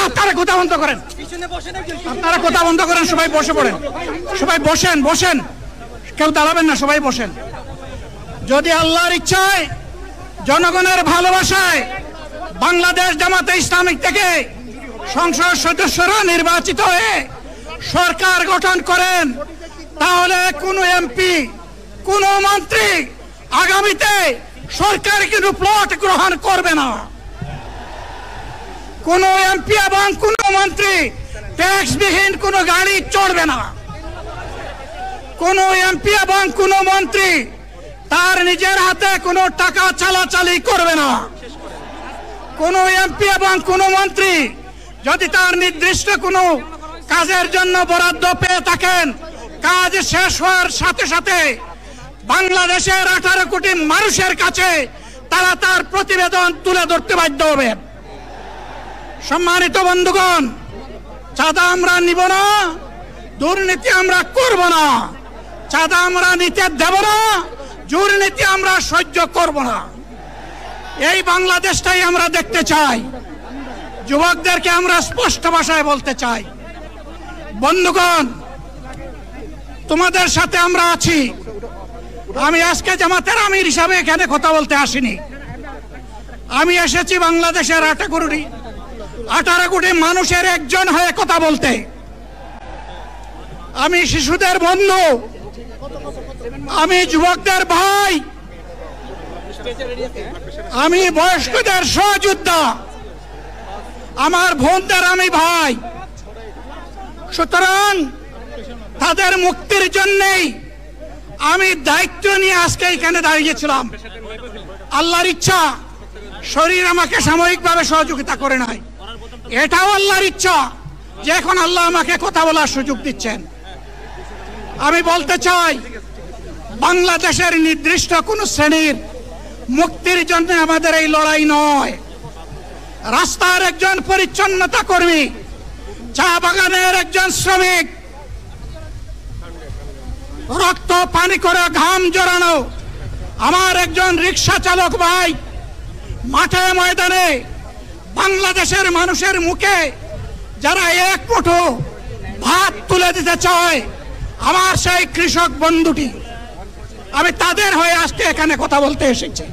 আপনারা কথা বন্ধ করেন, আপনারা কথা বন্ধ করেন, সবাই বসে পড়েন, সবাই বসেন, বসেন, কেউ দাঁড়াবেন না, সবাই বসেন। যদি আল্লাহর ইচ্ছায় জনগণের ভালোবাসায় বাংলাদেশ জামাতে ইসলামী থেকে সংসদ সদস্যরা নির্বাচিত হয়ে সরকার গঠন করেন, তাহলে কোন এমপি, কোন মন্ত্রী আগামীতে সরকার কিন্তু প্লট গ্রহণ করবে না। কোন এমপি এবং কোন মন্ত্রী ট্যাক্সবিহীন কোন গাড়ি চড়বে না। কোন এমপি এবং কোন মন্ত্রী তার নিজের হাতে কোনো টাকা চালাচালি করবে না। কোন এমপি এবং কোন মন্ত্রী যদি তার নির্দিষ্ট কোনো কাজের জন্য বরাদ্দ পেয়ে থাকেন, কাজ শেষ হওয়ার সাথে সাথে বাংলাদেশের 18 কোটি মানুষের কাছে তারা তার প্রতিবেদন তুলে ধরতে বাধ্য হবে। সম্মানিত বন্ধুগণ, চাঁদা আমরা নিব না, দুর্নীতি আমরা করব না, চাঁদা আমরা নিতে দেব না, দুর্নীতি আমরা সহ্য করব না। এই বাংলাদেশটাই আমরা দেখতে চাই। যুবকদেরকে আমরা স্পষ্ট ভাষায় বলতে চাই, বন্ধুগণ, তোমাদের সাথে আমরা আছি। আমি আজকে জামাতের আমির হিসাবে এখানে কথা বলতে আসিনি। আমি এসেছি বাংলাদেশের 18 কোটি মানুষের একজন হয়ে কথা বলতে। আমি শিশুদের বন্ধু, আমি যুবকদের ভাই, আমি বয়স্কদের সহযোদ্ধা, আমার বোনদের আমি ভাই। সুতরাং তাদের মুক্তির জন্যই আমি দায়িত্ব নিয়ে আজকে এখানে দাঁড়িয়েছিলাম। আল্লাহর ইচ্ছা শরীর আমাকে সাময়িকভাবে সহযোগিতা করে নাই, এটাও আল্লাহর ইচ্ছা যে এখন আল্লাহ আমাকে কথা বলার সুযোগ দিচ্ছেন। আমি বলতে চাই, বাংলাদেশের নির্দিষ্ট কোন শ্রেণীর মুক্তির জন্য আমাদের এই লড়াই নয়। রাস্তার একজন পরিচ্ছন্নতা কর্মী, চা বাগানের একজন শ্রমিক, রক্ত পানি করে ঘাম জড়ানো আমার একজন রিক্সা চালক ভাই মাঠে ময়দানে বাংলাদেশের মানুষের মুখে যারা এক মুঠো ভাত তুলে দিতে চায়, আমার সেই কৃষক বন্ধুটি, আমি তাদের হয়ে আজকে এখানে কথা বলতে এসেছি।